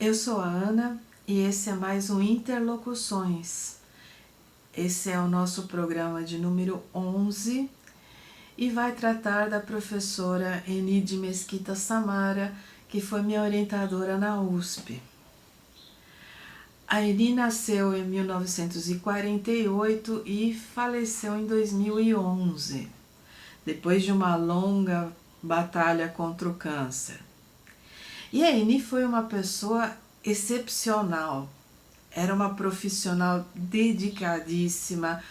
Eu sou a Ana e esse é mais um Interlocuções. Esse é o nosso programa de número 11 e vai tratar da professora Eni de Mesquita Samara, que foi minha orientadora na USP. A Eni nasceu em 1948 e faleceu em 2011, depois de uma longa batalha contra o câncer. E a Eni foi uma pessoa excepcional, era uma profissional dedicadíssima,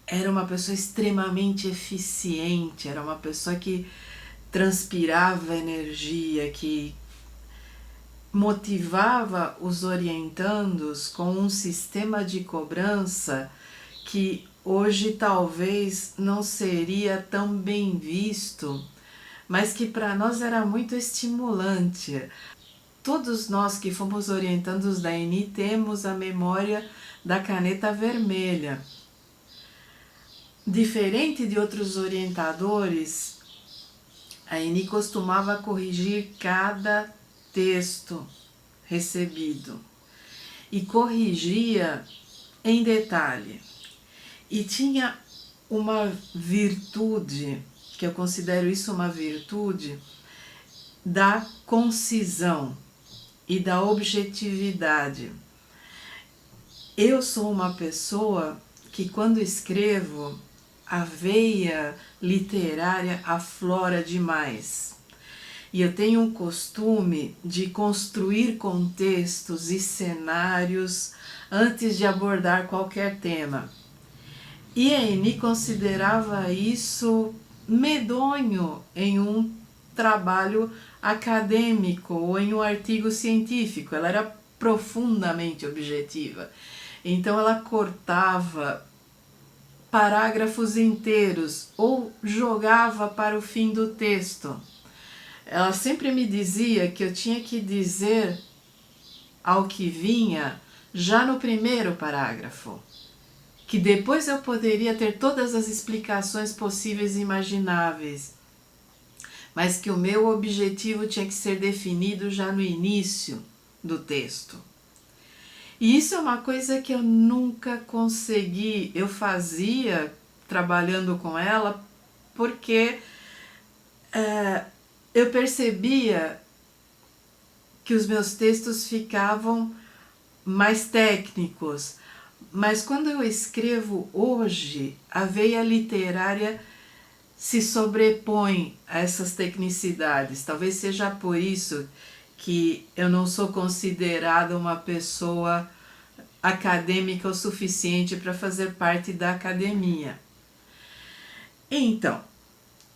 era uma pessoa extremamente eficiente, era uma pessoa que transpirava energia, que motivava os orientandos com um sistema de cobrança que hoje talvez não seria tão bem visto, mas que para nós era muito estimulante. Todos nós que fomos orientandos da Eni temos a memória da caneta vermelha. Diferente de outros orientadores, a Eni costumava corrigir cada texto recebido e corrigia em detalhe. E tinha uma virtude, que eu considero isso uma virtude, da concisão e da objetividade. Eu sou uma pessoa que quando escrevo, a veia literária aflora demais. E eu tenho um costume de construir contextos e cenários antes de abordar qualquer tema. E a Eni considerava isso medonho em um trabalho acadêmico ou em um artigo científico. Ela era profundamente objetiva. Então ela cortava parágrafos inteiros ou jogava para o fim do texto. Ela sempre me dizia que eu tinha que dizer ao que vinha já no primeiro parágrafo, que depois eu poderia ter todas as explicações possíveis e imagináveis, mas que o meu objetivo tinha que ser definido já no início do texto. E isso é uma coisa que eu nunca consegui. Eu fazia trabalhando com ela porque eu percebia que os meus textos ficavam mais técnicos, mas quando eu escrevo hoje, a veia literária se sobrepõe a essas tecnicidades. Talvez seja por isso que eu não sou considerada uma pessoa acadêmica o suficiente para fazer parte da academia. Então,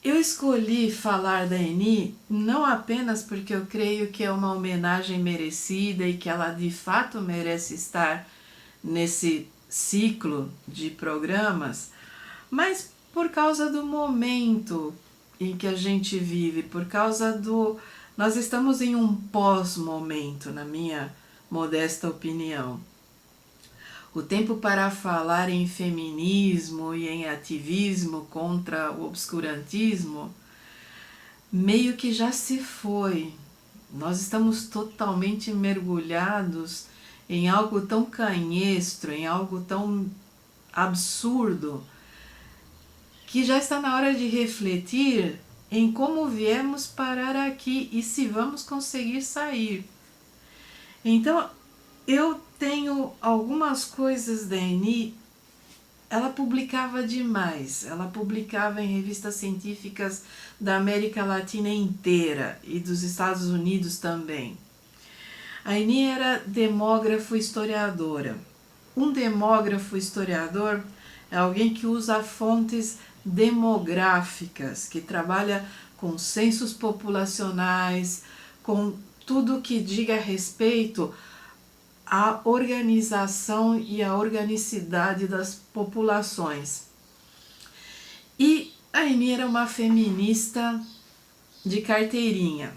eu escolhi falar da Eni não apenas porque eu creio que é uma homenagem merecida e que ela de fato merece estar nesse ciclo de programas, mas por causa do momento em que a gente vive, por causa do... Nós estamos em um pós-momento, na minha modesta opinião. O tempo para falar em feminismo e em ativismo contra o obscurantismo meio que já se foi. Nós estamos totalmente mergulhados em algo tão canhestro, em algo tão absurdo, que já está na hora de refletir em como viemos parar aqui e se vamos conseguir sair. Então, eu tenho algumas coisas da Eni. Ela publicava demais, ela publicava em revistas científicas da América Latina inteira e dos Estados Unidos também. A Eni era demógrafo historiadora. Um demógrafo historiador é alguém que usa fontes demográficas, que trabalha com censos populacionais, com tudo que diga respeito à organização e à organicidade das populações. E a Eni era uma feminista de carteirinha,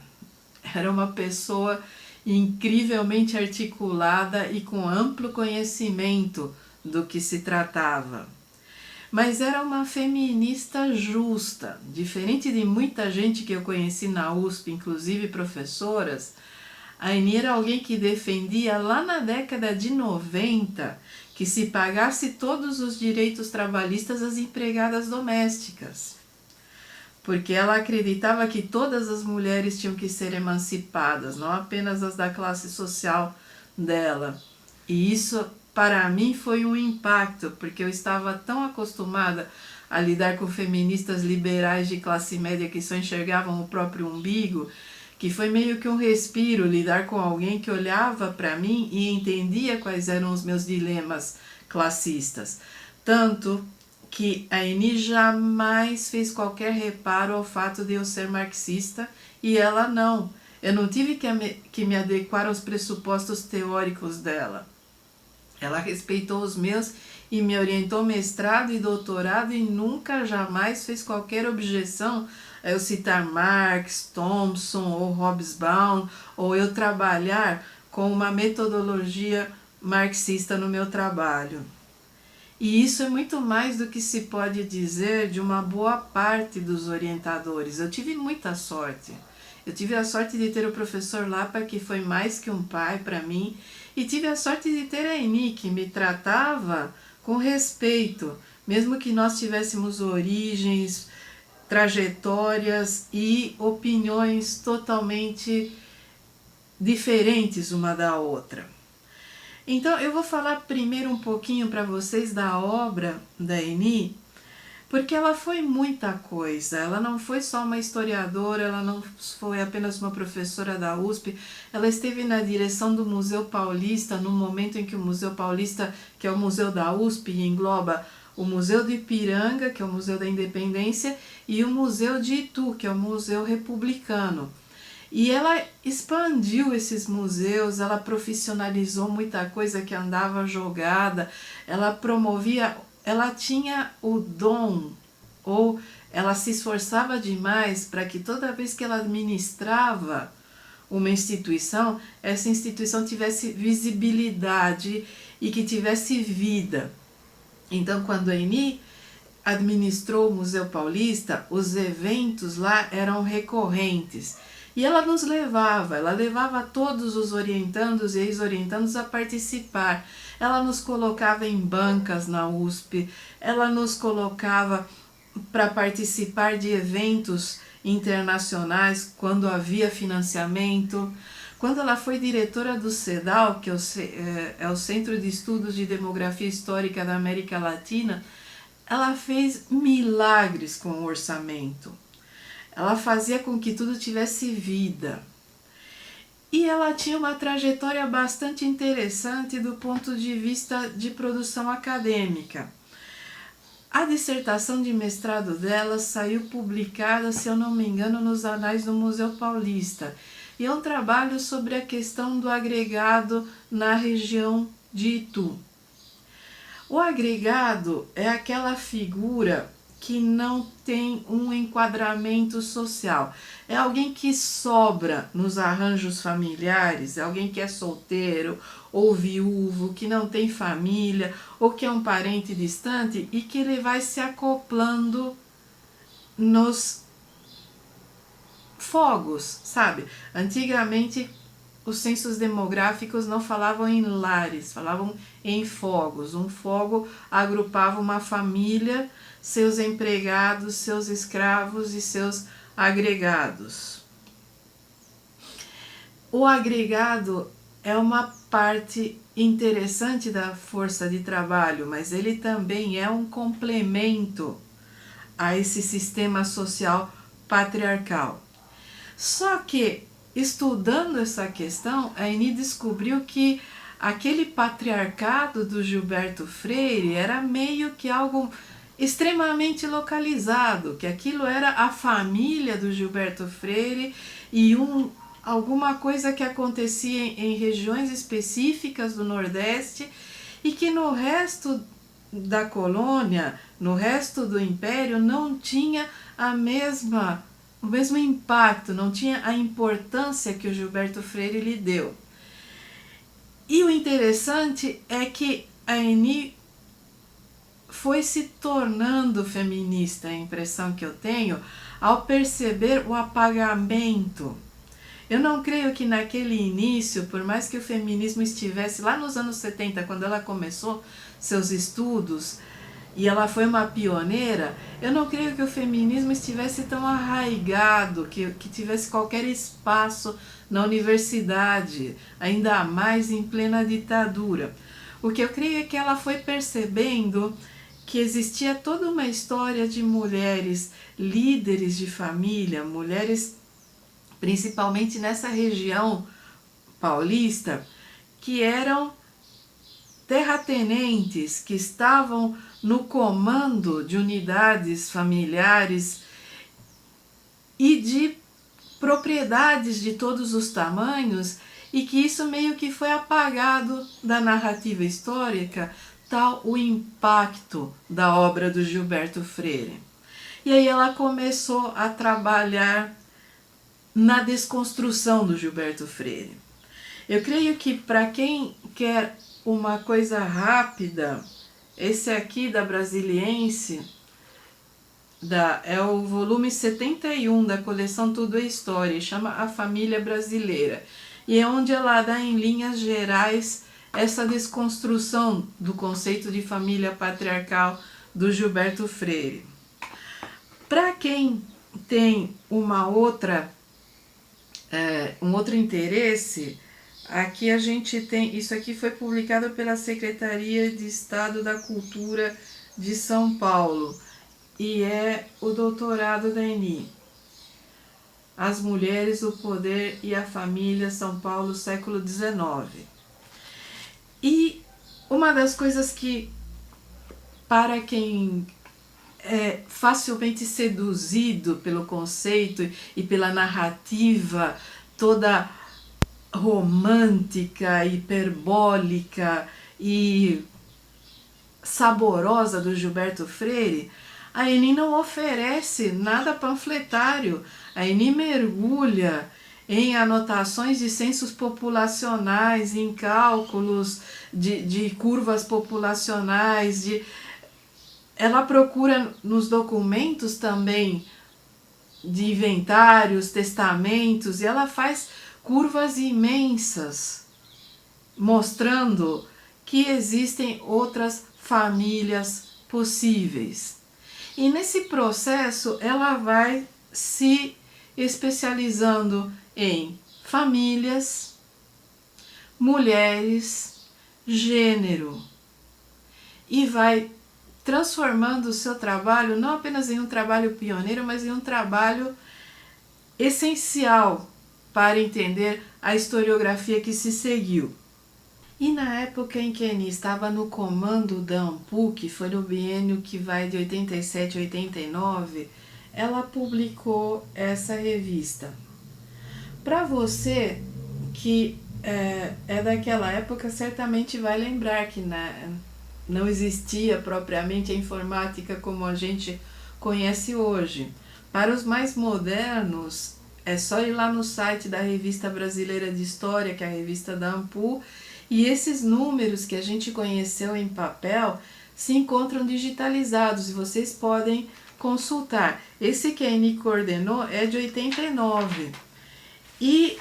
era uma pessoa incrivelmente articulada e com amplo conhecimento do que se tratava. Mas era uma feminista justa, diferente de muita gente que eu conheci na USP, inclusive professoras. A Eni era alguém que defendia lá na década de 90 que se pagasse todos os direitos trabalhistas às empregadas domésticas, porque ela acreditava que todas as mulheres tinham que ser emancipadas, não apenas as da classe social dela. E isso para mim foi um impacto, porque eu estava tão acostumada a lidar com feministas liberais de classe média que só enxergavam o próprio umbigo, que foi meio que um respiro lidar com alguém que olhava para mim e entendia quais eram os meus dilemas classistas. Tanto que a Eni jamais fez qualquer reparo ao fato de eu ser marxista e ela não. Eu não tive que me adequar aos pressupostos teóricos dela. Ela respeitou os meus e me orientou mestrado e doutorado e nunca, jamais fez qualquer objeção a eu citar Marx, Thompson ou Hobsbawm, ou eu trabalhar com uma metodologia marxista no meu trabalho. E isso é muito mais do que se pode dizer de uma boa parte dos orientadores. Eu tive muita sorte. Eu tive a sorte de ter o professor Lapa, que foi mais que um pai para mim, e tive a sorte de ter a Eni, que me tratava com respeito, mesmo que nós tivéssemos origens, trajetórias e opiniões totalmente diferentes uma da outra. Então eu vou falar primeiro um pouquinho para vocês da obra da Eni, porque ela foi muita coisa. Ela não foi só uma historiadora, ela não foi apenas uma professora da USP, ela esteve na direção do Museu Paulista no momento em que o Museu Paulista, que é o museu da USP, engloba o Museu do Ipiranga, que é o Museu da Independência, e o Museu de Itu, que é o Museu Republicano. E ela expandiu esses museus, ela profissionalizou muita coisa que andava jogada, ela promovia, ela tinha o dom, ou ela se esforçava demais para que toda vez que ela administrava uma instituição, essa instituição tivesse visibilidade e que tivesse vida. Então, quando a Eni administrou o Museu Paulista, os eventos lá eram recorrentes. E ela nos levava, ela levava todos os orientandos e ex-orientandos a participar. Ela nos colocava em bancas na USP, ela nos colocava para participar de eventos internacionais quando havia financiamento. Quando ela foi diretora do CEDAW, que é o Centro de Estudos de Demografia Histórica da América Latina, ela fez milagres com o orçamento. Ela fazia com que tudo tivesse vida. E ela tinha uma trajetória bastante interessante do ponto de vista de produção acadêmica. A dissertação de mestrado dela saiu publicada, se eu não me engano, nos Anais do Museu Paulista. E é um trabalho sobre a questão do agregado na região de Itu. O agregado é aquela figura que não tem um enquadramento social. É alguém que sobra nos arranjos familiares, é alguém que é solteiro ou viúvo, que não tem família, ou que é um parente distante e que ele vai se acoplando nos fogos, sabe? Antigamente os censos demográficos não falavam em lares, falavam em fogos. Um fogo agrupava uma família, seus empregados, seus escravos e seus agregados. O agregado é uma parte interessante da força de trabalho, mas ele também é um complemento a esse sistema social patriarcal. Só que, estudando essa questão, a Eni descobriu que aquele patriarcado do Gilberto Freire era meio que algo extremamente localizado, que aquilo era a família do Gilberto Freire e alguma coisa que acontecia em regiões específicas do Nordeste e que no resto da colônia, no resto do império, não tinha o mesmo impacto, não tinha a importância que o Gilberto Freire lhe deu. E o interessante é que a Eni foi se tornando feminista, a impressão que eu tenho, ao perceber o apagamento. Eu não creio que naquele início, por mais que o feminismo estivesse lá nos anos 70, quando ela começou seus estudos, e ela foi uma pioneira, eu não creio que o feminismo estivesse tão arraigado, que tivesse qualquer espaço na universidade, ainda mais em plena ditadura. O que eu creio é que ela foi percebendo que existia toda uma história de mulheres líderes de família, mulheres principalmente nessa região paulista, que eram terratenentes, que estavam no comando de unidades familiares e de propriedades de todos os tamanhos, e que isso meio que foi apagado da narrativa histórica, tal o impacto da obra do Gilberto Freire. E aí ela começou a trabalhar na desconstrução do Gilberto Freire. Eu creio que para quem quer uma coisa rápida, esse aqui da Brasiliense é o volume 71 da coleção Tudo é História, chama A Família Brasileira, e é onde ela dá em linhas gerais essa desconstrução do conceito de família patriarcal do Gilberto Freire. Para quem tem um outro interesse, aqui a gente tem, isso aqui foi publicado pela Secretaria de Estado da Cultura de São Paulo, e é o doutorado da Eni. As Mulheres, o Poder e a Família, São Paulo, século XIX. E uma das coisas que, para quem é facilmente seduzido pelo conceito e pela narrativa toda romântica, hiperbólica e saborosa do Gilberto Freire, a Eni não oferece nada panfletário. A Eni mergulha em anotações de censos populacionais, em cálculos de curvas populacionais, ela procura nos documentos também de inventários, testamentos, e ela faz curvas imensas, mostrando que existem outras famílias possíveis. E nesse processo ela vai se especializando em famílias, mulheres, gênero, e vai transformando o seu trabalho não apenas em um trabalho pioneiro, mas em um trabalho essencial para entender a historiografia que se seguiu. E na época em que a Eni estava no comando da AMPU, que foi no biênio que vai de 87 a 89, ela publicou essa revista. Para você que é daquela época, certamente vai lembrar que não existia propriamente a informática como a gente conhece hoje. Para os mais modernos, é só ir lá no site da Revista Brasileira de História, que é a revista da AMPU, e esses números que a gente conheceu em papel se encontram digitalizados e vocês podem consultar. Esse que a Eni coordenou é de 89. E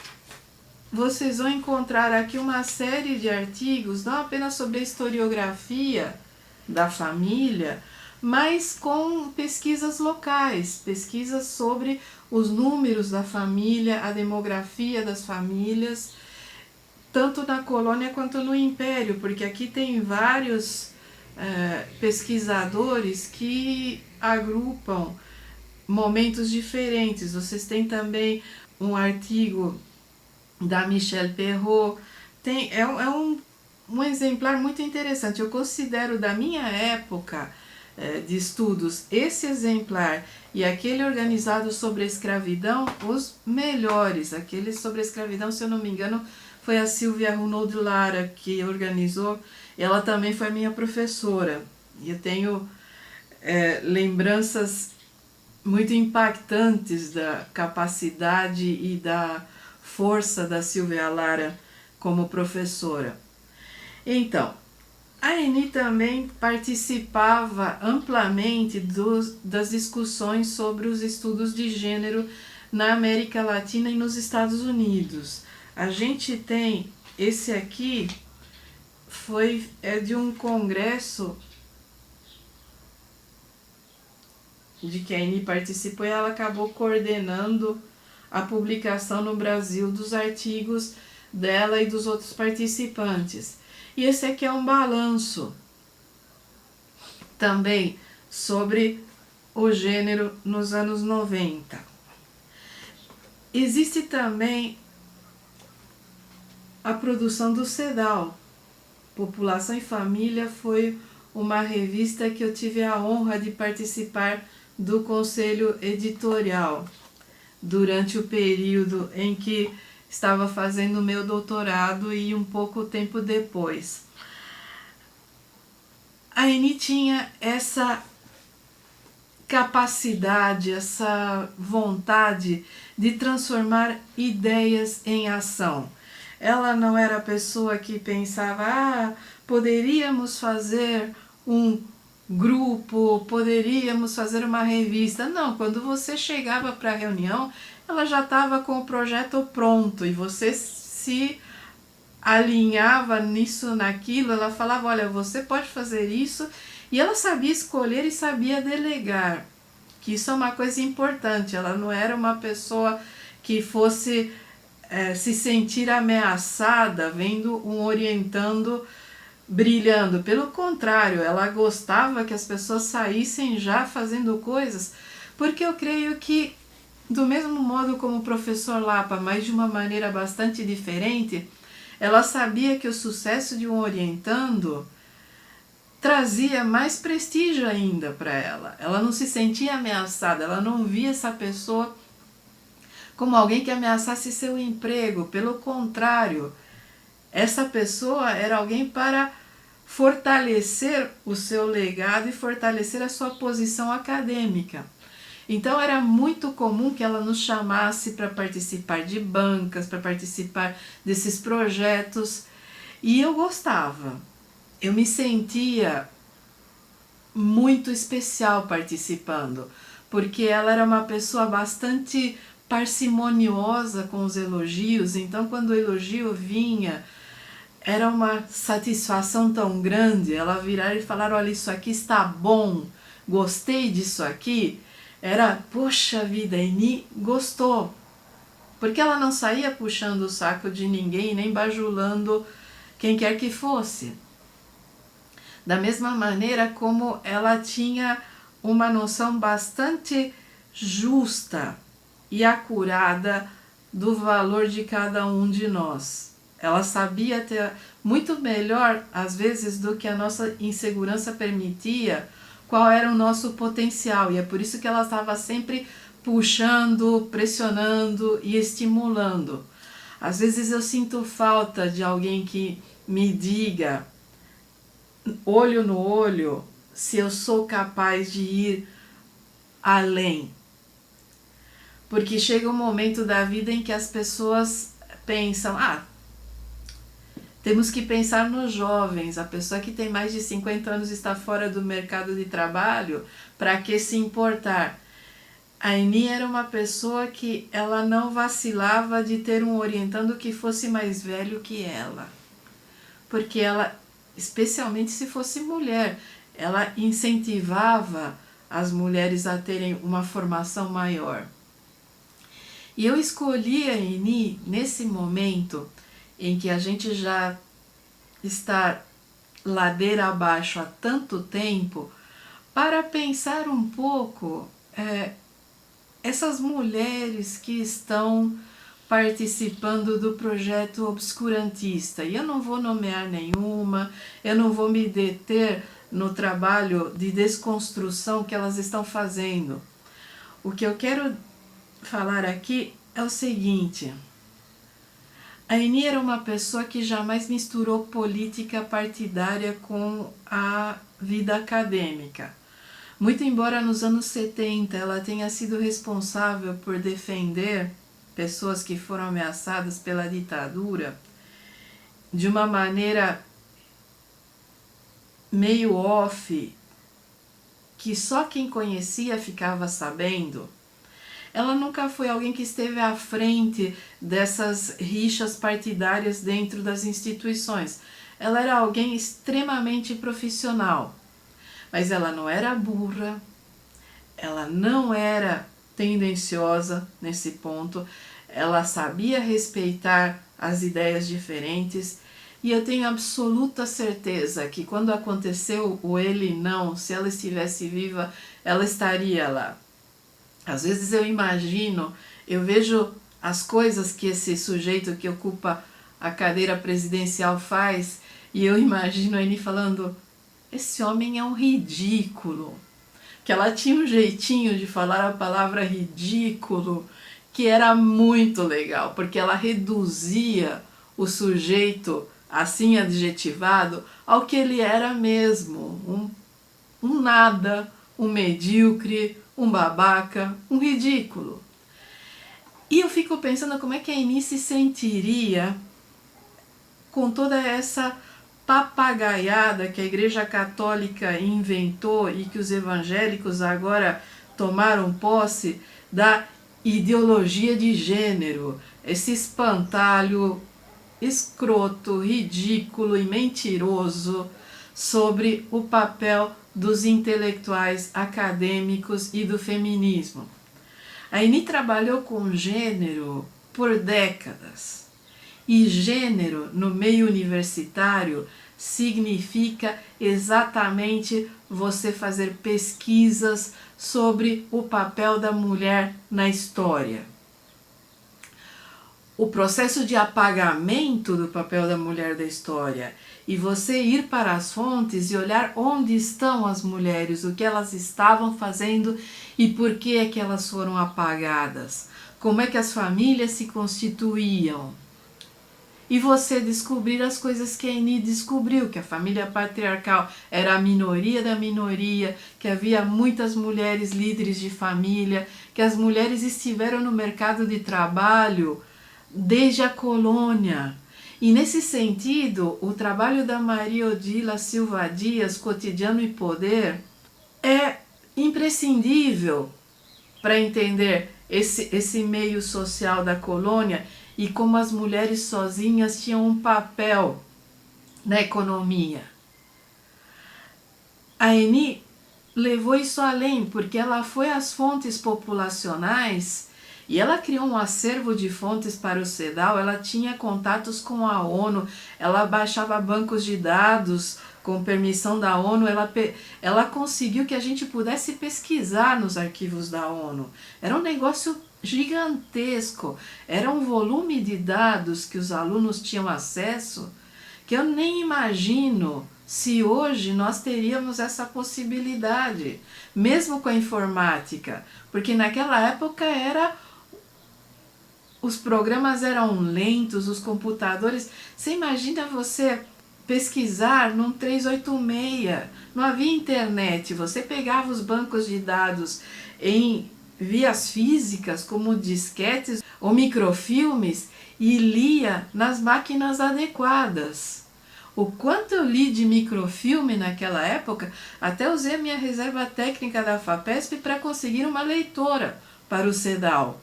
vocês vão encontrar aqui uma série de artigos, não apenas sobre a historiografia da família, mas com pesquisas locais, pesquisas sobre os números da família, a demografia das famílias, tanto na colônia quanto no império, porque aqui tem vários pesquisadores que agrupam momentos diferentes. Vocês têm também um artigo da Michelle Perrot, é um exemplar muito interessante. Eu considero da minha época de estudos esse exemplar e aquele organizado sobre a escravidão os melhores. Aquele sobre a escravidão, se eu não me engano, foi a Silvia Arnold Lara que organizou. Ela também foi minha professora. E eu tenho lembranças muito impactantes da capacidade e da força da Silvia Lara como professora. Então, a Eni também participava amplamente das discussões sobre os estudos de gênero na América Latina e nos Estados Unidos. A gente tem esse aqui, é de um congresso de que a Aini participou, e ela acabou coordenando a publicação no Brasil dos artigos dela e dos outros participantes. E esse aqui é um balanço também sobre o gênero nos anos 90. Existe também a produção do CEDAW. População e Família foi uma revista que eu tive a honra de participar do conselho editorial durante o período em que estava fazendo o meu doutorado e um pouco tempo depois. A Aini tinha essa capacidade, essa vontade de transformar ideias em ação. Ela não era a pessoa que pensava, poderíamos fazer um grupo, poderíamos fazer uma revista. Não, quando você chegava para a reunião, ela já estava com o projeto pronto e você se alinhava nisso, naquilo. Ela falava, olha, você pode fazer isso, e ela sabia escolher e sabia delegar, que isso é uma coisa importante. Ela não era uma pessoa que fosse se sentir ameaçada vendo um orientando brilhando. Pelo contrário, ela gostava que as pessoas saíssem já fazendo coisas, porque eu creio que, do mesmo modo como o professor Lapa, mas de uma maneira bastante diferente, ela sabia que o sucesso de um orientando trazia mais prestígio ainda para ela. Ela não se sentia ameaçada, ela não via essa pessoa como alguém que ameaçasse seu emprego. Pelo contrário, essa pessoa era alguém para fortalecer o seu legado e fortalecer a sua posição acadêmica. Então era muito comum que ela nos chamasse para participar de bancas, para participar desses projetos, e eu gostava. Eu me sentia muito especial participando, porque ela era uma pessoa bastante parcimoniosa com os elogios. Então quando o elogio vinha, era uma satisfação tão grande. Ela virar e falar, olha, isso aqui está bom, gostei disso aqui. Era, poxa vida, a Aini gostou. Porque ela não saía puxando o saco de ninguém, nem bajulando quem quer que fosse. Da mesma maneira como ela tinha uma noção bastante justa e acurada do valor de cada um de nós. Ela sabia ter muito melhor, às vezes, do que a nossa insegurança permitia, qual era o nosso potencial. E é por isso que ela estava sempre puxando, pressionando e estimulando. Às vezes eu sinto falta de alguém que me diga, olho no olho, se eu sou capaz de ir além. Porque chega um momento da vida em que as pessoas pensam, temos que pensar nos jovens, a pessoa que tem mais de 50 anos está fora do mercado de trabalho, para que se importar? A Aini era uma pessoa que ela não vacilava de ter um orientando que fosse mais velho que ela. Porque ela, especialmente se fosse mulher, ela incentivava as mulheres a terem uma formação maior. E eu escolhi a Aini nesse momento em que a gente já está ladeira abaixo há tanto tempo, para pensar um pouco essas mulheres que estão participando do projeto obscurantista. E eu não vou nomear nenhuma, eu não vou me deter no trabalho de desconstrução que elas estão fazendo. O que eu quero falar aqui é o seguinte: a Aini era uma pessoa que jamais misturou política partidária com a vida acadêmica. Muito embora nos anos 70 ela tenha sido responsável por defender pessoas que foram ameaçadas pela ditadura de uma maneira meio off, que só quem conhecia ficava sabendo, Ela nunca foi alguém que esteve à frente dessas rixas partidárias dentro das instituições. Ela era alguém extremamente profissional, mas ela não era burra, ela não era tendenciosa nesse ponto, ela sabia respeitar as ideias diferentes, e eu tenho absoluta certeza que quando aconteceu o ele não, se ela estivesse viva, ela estaria lá. Às vezes eu imagino, eu vejo as coisas que esse sujeito que ocupa a cadeira presidencial faz, e eu imagino ele falando, esse homem é um ridículo. Que ela tinha um jeitinho de falar a palavra ridículo que era muito legal, porque ela reduzia o sujeito assim adjetivado ao que ele era mesmo, um nada, um medíocre, um babaca, um ridículo. E eu fico pensando como é que a Aini se sentiria com toda essa papagaiada que a Igreja Católica inventou e que os evangélicos agora tomaram posse da ideologia de gênero, esse espantalho escroto, ridículo e mentiroso sobre o papel dos intelectuais acadêmicos e do feminismo. A Aini trabalhou com gênero por décadas. E gênero no meio universitário significa exatamente você fazer pesquisas sobre o papel da mulher na história. O processo de apagamento do papel da mulher da história e você ir para as fontes e olhar onde estão as mulheres, o que elas estavam fazendo e por que é que elas foram apagadas, como é que as famílias se constituíam. E você descobrir as coisas que a Aini descobriu, que a família patriarcal era a minoria da minoria, que havia muitas mulheres líderes de família, que as mulheres estiveram no mercado de trabalho desde a colônia. E nesse sentido, o trabalho da Maria Odila Silva Dias, Cotidiano e Poder, é imprescindível para entender esse meio social da colônia e como as mulheres sozinhas tinham um papel na economia. A Aini levou isso além, porque ela foi às fontes populacionais e ela criou um acervo de fontes para o CEDAW, ela tinha contatos com a ONU, ela baixava bancos de dados com permissão da ONU, ela conseguiu que a gente pudesse pesquisar nos arquivos da ONU. Era um negócio gigantesco, era um volume de dados que os alunos tinham acesso que eu nem imagino se hoje nós teríamos essa possibilidade, mesmo com a informática, porque naquela época os programas eram lentos, os computadores, você imagina você pesquisar num 386, não havia internet, você pegava os bancos de dados em vias físicas, como disquetes ou microfilmes, e lia nas máquinas adequadas. O quanto eu li de microfilme naquela época, até usei a minha reserva técnica da FAPESP para conseguir uma leitora para o CEDAW.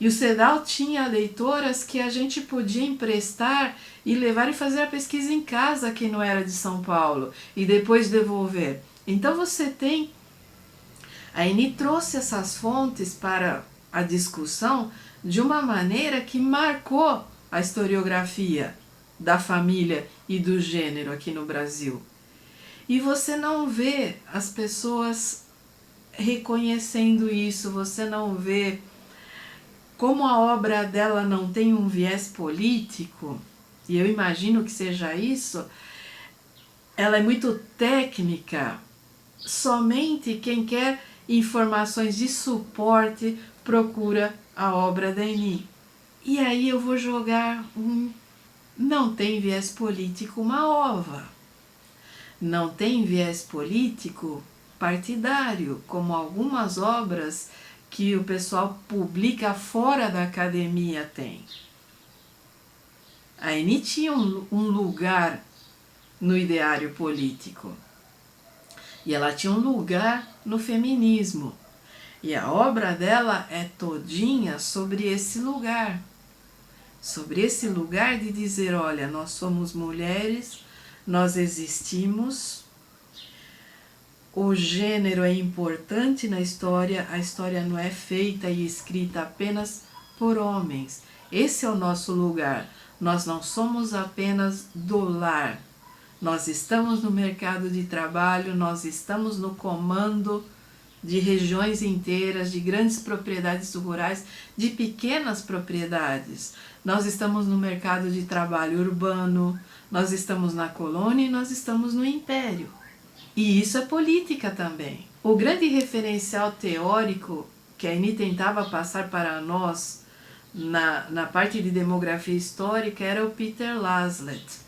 E o CEDAW tinha leitoras que a gente podia emprestar e levar e fazer a pesquisa em casa, que não era de São Paulo, e depois devolver. Então você tem... A Aini trouxe essas fontes para a discussão de uma maneira que marcou a historiografia da família e do gênero aqui no Brasil. E você não vê as pessoas reconhecendo isso, você não vê como a obra dela não tem um viés político, e eu imagino que seja isso, ela é muito técnica, somente quem quer informações de suporte procura a obra da Aini. E aí eu vou jogar não tem viés político uma ova. Não tem viés político partidário, como algumas obras que o pessoal publica fora da academia tem. A Aini tinha um lugar no ideário político. E ela tinha um lugar no feminismo. E a obra dela é todinha sobre esse lugar de dizer, olha, nós somos mulheres, nós existimos, o gênero é importante na história, a história não é feita e escrita apenas por homens. Esse é o nosso lugar. Nós não somos apenas do lar. Nós estamos no mercado de trabalho, nós estamos no comando de regiões inteiras, de grandes propriedades rurais, de pequenas propriedades. Nós estamos no mercado de trabalho urbano, nós estamos na colônia e nós estamos no império. E isso é política também. O grande referencial teórico que a Aini tentava passar para nós na parte de demografia histórica era o Peter Laslett.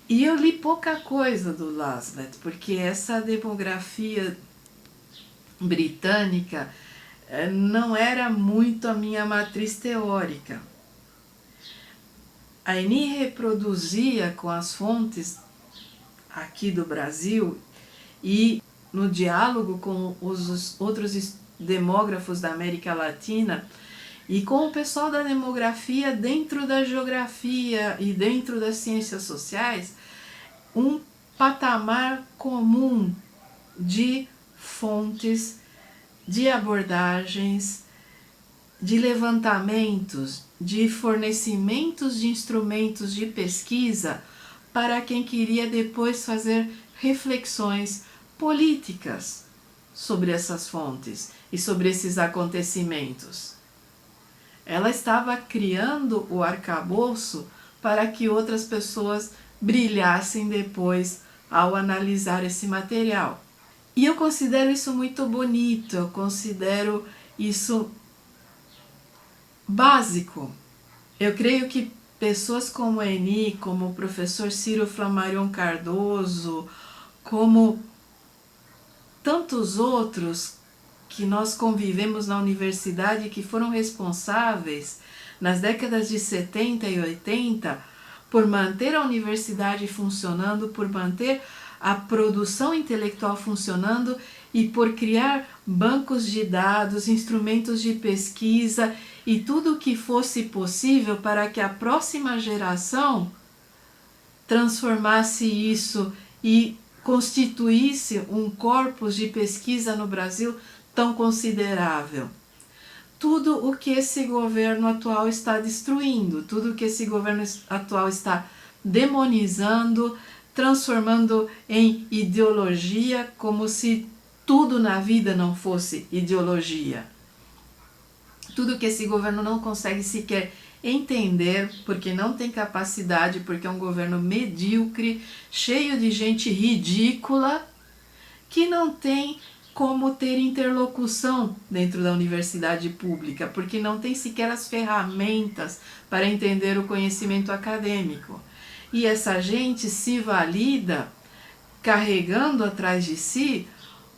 E eu li pouca coisa do Laslett, porque essa demografia britânica não era muito a minha matriz teórica. A Aini reproduzia com as fontes aqui do Brasil e no diálogo com os outros demógrafos da América Latina e com o pessoal da demografia dentro da geografia e dentro das ciências sociais, um patamar comum de fontes, de abordagens, de levantamentos, de fornecimentos de instrumentos de pesquisa para quem queria depois fazer reflexões políticas sobre essas fontes e sobre esses acontecimentos. Ela estava criando o arcabouço para que outras pessoas brilhassem depois ao analisar esse material. E eu considero isso muito bonito, eu considero isso básico. Eu creio que pessoas como a Aini, como o professor Ciro Flammarion Cardoso, como tantos outros que nós convivemos na universidade, que foram responsáveis nas décadas de 70 e 80 por manter a universidade funcionando, por manter a produção intelectual funcionando e por criar bancos de dados, instrumentos de pesquisa e tudo o que fosse possível para que a próxima geração transformasse isso e constituísse um corpus de pesquisa no Brasil tão considerável. Tudo o que esse governo atual está destruindo, tudo o que esse governo atual está demonizando, transformando em ideologia, como se tudo na vida não fosse ideologia. Tudo que esse governo não consegue sequer entender, porque não tem capacidade, porque é um governo medíocre, cheio de gente ridícula, que não tem como ter interlocução dentro da universidade pública, porque não tem sequer as ferramentas para entender o conhecimento acadêmico. E essa gente se valida carregando atrás de si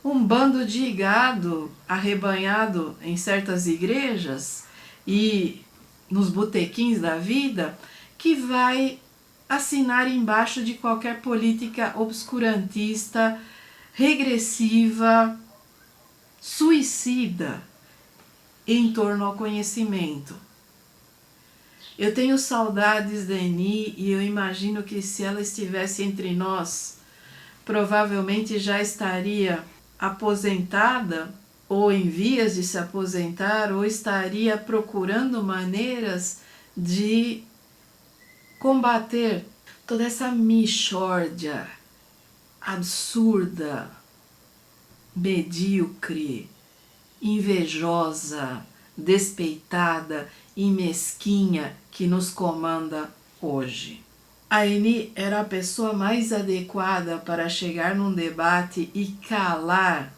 um bando de gado arrebanhado em certas igrejas e nos botequins da vida, que vai assinar embaixo de qualquer política obscurantista, regressiva, suicida em torno ao conhecimento. Eu tenho saudades da Aini e eu imagino que se ela estivesse entre nós, provavelmente já estaria aposentada ou em vias de se aposentar, ou estaria procurando maneiras de combater toda essa mixórdia absurda, medíocre, invejosa, despeitada e mesquinha que nos comanda hoje. A Aini era a pessoa mais adequada para chegar num debate e calar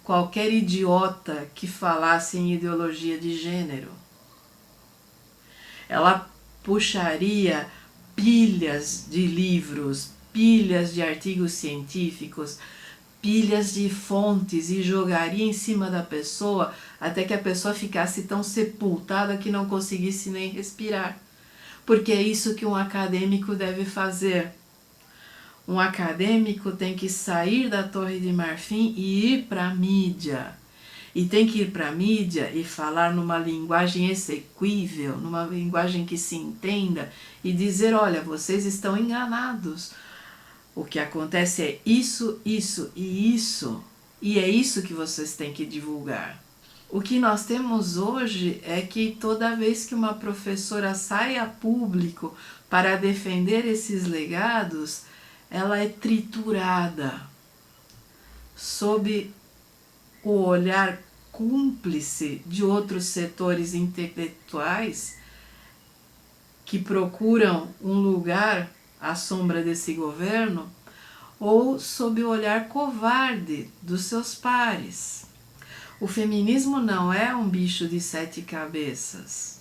qualquer idiota que falasse em ideologia de gênero. Ela puxaria pilhas de livros, pilhas de artigos científicos, pilhas de fontes e jogaria em cima da pessoa até que a pessoa ficasse tão sepultada que não conseguisse nem respirar. Porque é isso que um acadêmico deve fazer. Um acadêmico tem que sair da Torre de Marfim e ir para a mídia. e tem que ir para a mídia e falar numa linguagem exequível, numa linguagem que se entenda e dizer, olha, vocês estão enganados. O que acontece é isso, isso e isso, e é isso que vocês têm que divulgar. O que nós temos hoje é que toda vez que uma professora sai a público para defender esses legados, ela é triturada sob o olhar cúmplice de outros setores intelectuais que procuram um lugar à sombra desse governo, ou sob o olhar covarde dos seus pares. O feminismo não é um bicho de 7 cabeças.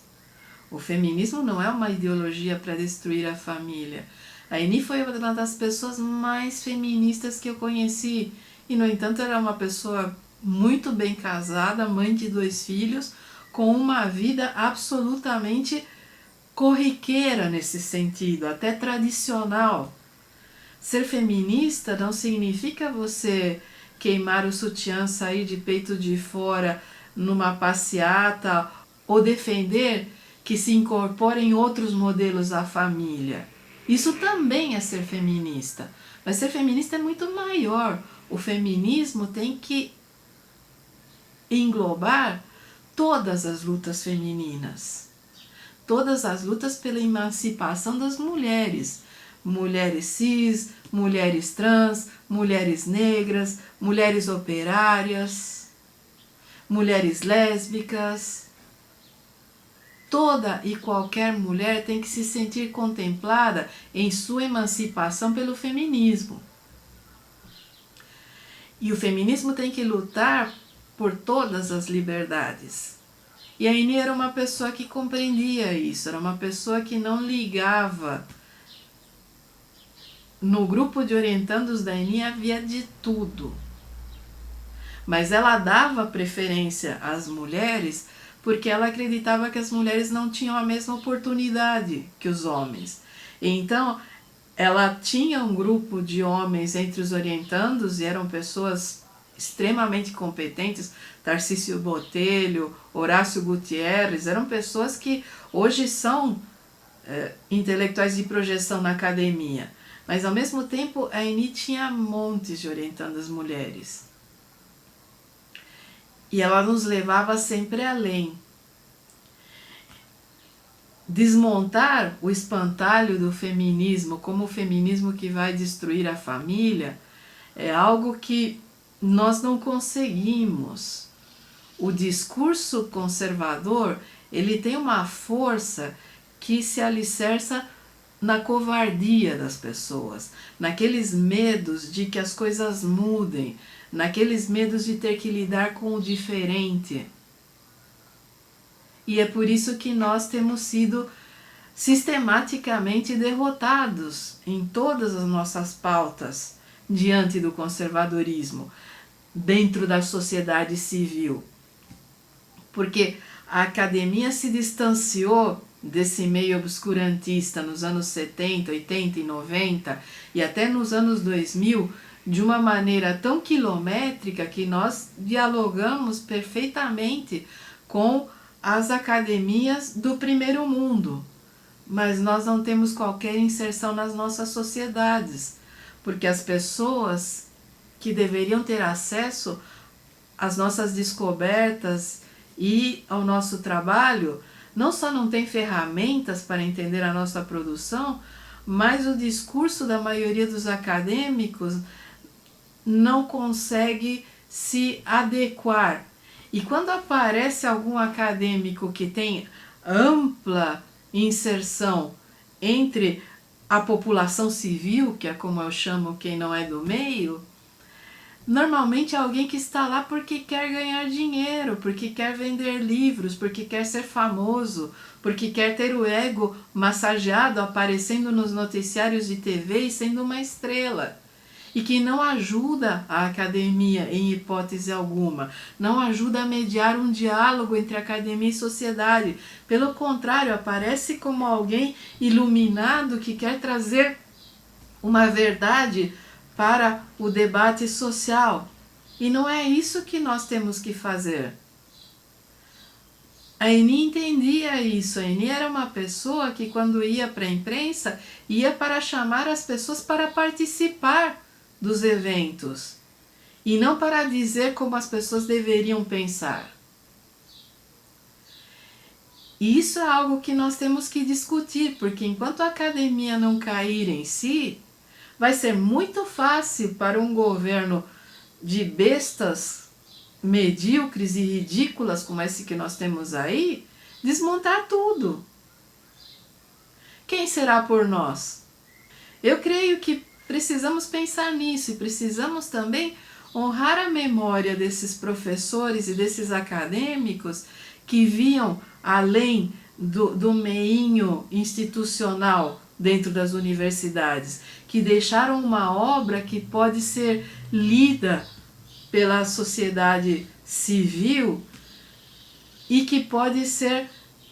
O feminismo não é uma ideologia para destruir a família. A Eni foi uma das pessoas mais feministas que eu conheci. E, no entanto, era uma pessoa muito bem casada, mãe de 2 filhos, com uma vida absolutamente corriqueira nesse sentido, até tradicional. Ser feminista não significa você queimar o sutiã, sair de peito de fora numa passeata ou defender que se incorporem outros modelos à família. Isso também é ser feminista, mas ser feminista é muito maior. O feminismo tem que englobar todas as lutas femininas, todas as lutas pela emancipação das mulheres, mulheres cis, mulheres trans, mulheres negras, mulheres operárias, mulheres lésbicas. Toda e qualquer mulher tem que se sentir contemplada em sua emancipação pelo feminismo. E o feminismo tem que lutar por todas as liberdades. E a Eni era uma pessoa que compreendia isso, era uma pessoa que não ligava. No grupo de orientandos da Eni havia de tudo. Mas ela dava preferência às mulheres porque ela acreditava que as mulheres não tinham a mesma oportunidade que os homens. Então, ela tinha um grupo de homens entre os orientandos e eram pessoas extremamente competentes, Tarcísio Botelho, Horácio Gutierrez, eram pessoas que hoje são intelectuais de projeção na academia. Mas, ao mesmo tempo, a Eni tinha montes de orientandas mulheres. E ela nos levava sempre além. Desmontar o espantalho do feminismo como o feminismo que vai destruir a família é algo que nós não conseguimos. O discurso conservador, ele tem uma força que se alicerça na covardia das pessoas, naqueles medos de que as coisas mudem, naqueles medos de ter que lidar com o diferente. E é por isso que nós temos sido sistematicamente derrotados em todas as nossas pautas diante do conservadorismo, dentro da sociedade civil. Porque a academia se distanciou desse meio obscurantista nos anos 70, 80 e 90 e até nos anos 2000, de uma maneira tão quilométrica que nós dialogamos perfeitamente com as academias do primeiro mundo, mas nós não temos qualquer inserção nas nossas sociedades, porque as pessoas que deveriam ter acesso às nossas descobertas e ao nosso trabalho, não só não têm ferramentas para entender a nossa produção, mas o discurso da maioria dos acadêmicos não consegue se adequar. E quando aparece algum acadêmico que tem ampla inserção entre a população civil, que é como eu chamo quem não é do meio, normalmente é alguém que está lá porque quer ganhar dinheiro, porque quer vender livros, porque quer ser famoso, porque quer ter o ego massageado aparecendo nos noticiários de TV e sendo uma estrela. E que não ajuda a academia em hipótese alguma, não ajuda a mediar um diálogo entre academia e sociedade. Pelo contrário, aparece como alguém iluminado que quer trazer uma verdade para o debate social. E não é isso que nós temos que fazer. A Eni entendia isso. A Eni era uma pessoa que, quando ia para a imprensa, ia para chamar as pessoas para participar dos eventos e não para dizer como as pessoas deveriam pensar. E isso é algo que nós temos que discutir, porque enquanto a academia não cair em si, vai ser muito fácil para um governo de bestas medíocres e ridículas como esse que nós temos aí, desmontar tudo. Quem será por nós? Eu creio que precisamos pensar nisso e precisamos também honrar a memória desses professores e desses acadêmicos que viam além do meinho institucional dentro das universidades, que deixaram uma obra que pode ser lida pela sociedade civil e que pode ser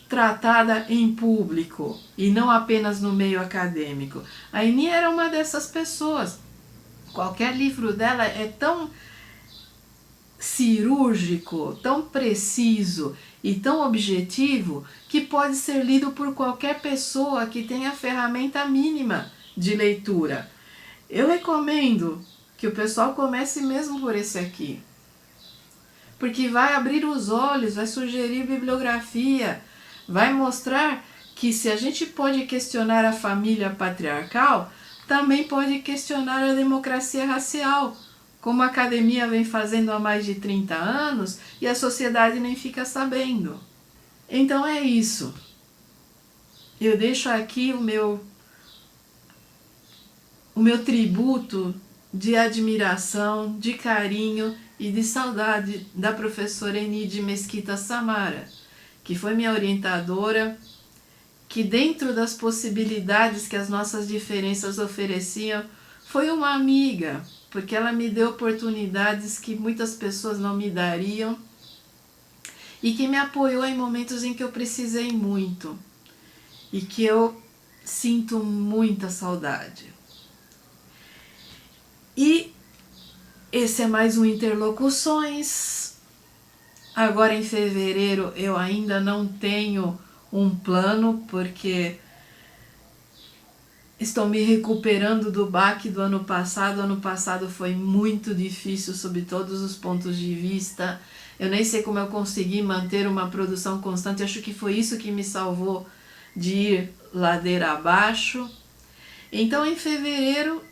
tratada em público e não apenas no meio acadêmico. A Eni era uma dessas pessoas. Qualquer livro dela é tão cirúrgico, tão preciso e tão objetivo que pode ser lido por qualquer pessoa que tenha a ferramenta mínima de leitura. Eu recomendo que o pessoal comece mesmo por esse aqui, porque vai abrir os olhos, vai sugerir bibliografia, vai mostrar que se a gente pode questionar a família patriarcal, também pode questionar a democracia racial, como a academia vem fazendo há mais de 30 anos e a sociedade nem fica sabendo. Então é isso. Eu deixo aqui o meu tributo de admiração, de carinho e de saudade da professora Eni de Mesquita Samara, que foi minha orientadora, que dentro das possibilidades que as nossas diferenças ofereciam, foi uma amiga, porque ela me deu oportunidades que muitas pessoas não me dariam e que me apoiou em momentos em que eu precisei muito e que eu sinto muita saudade. E esse é mais um Interlocuções. Agora em fevereiro eu ainda não tenho um plano, porque estou me recuperando do baque do ano passado. O ano passado foi muito difícil sob todos os pontos de vista. Eu nem sei como eu consegui manter uma produção constante. Acho que foi isso que me salvou de ir ladeira abaixo. Então em fevereiro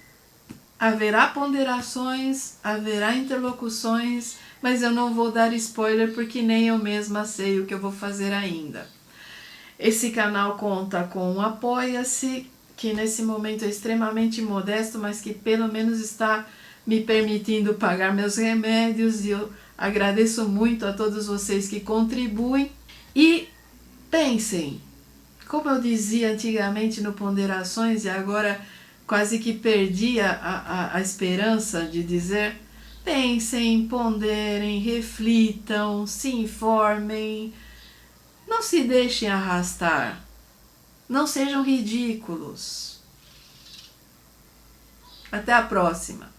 haverá ponderações, haverá interlocuções, mas eu não vou dar spoiler porque nem eu mesma sei o que eu vou fazer ainda. Esse canal conta com um Apoia-se, que nesse momento é extremamente modesto, mas que pelo menos está me permitindo pagar meus remédios, e eu agradeço muito a todos vocês que contribuem. E pensem, como eu dizia antigamente no Ponderações, e agora quase que perdi a esperança de dizer, pensem, ponderem, reflitam, se informem, não se deixem arrastar, não sejam ridículos. Até a próxima!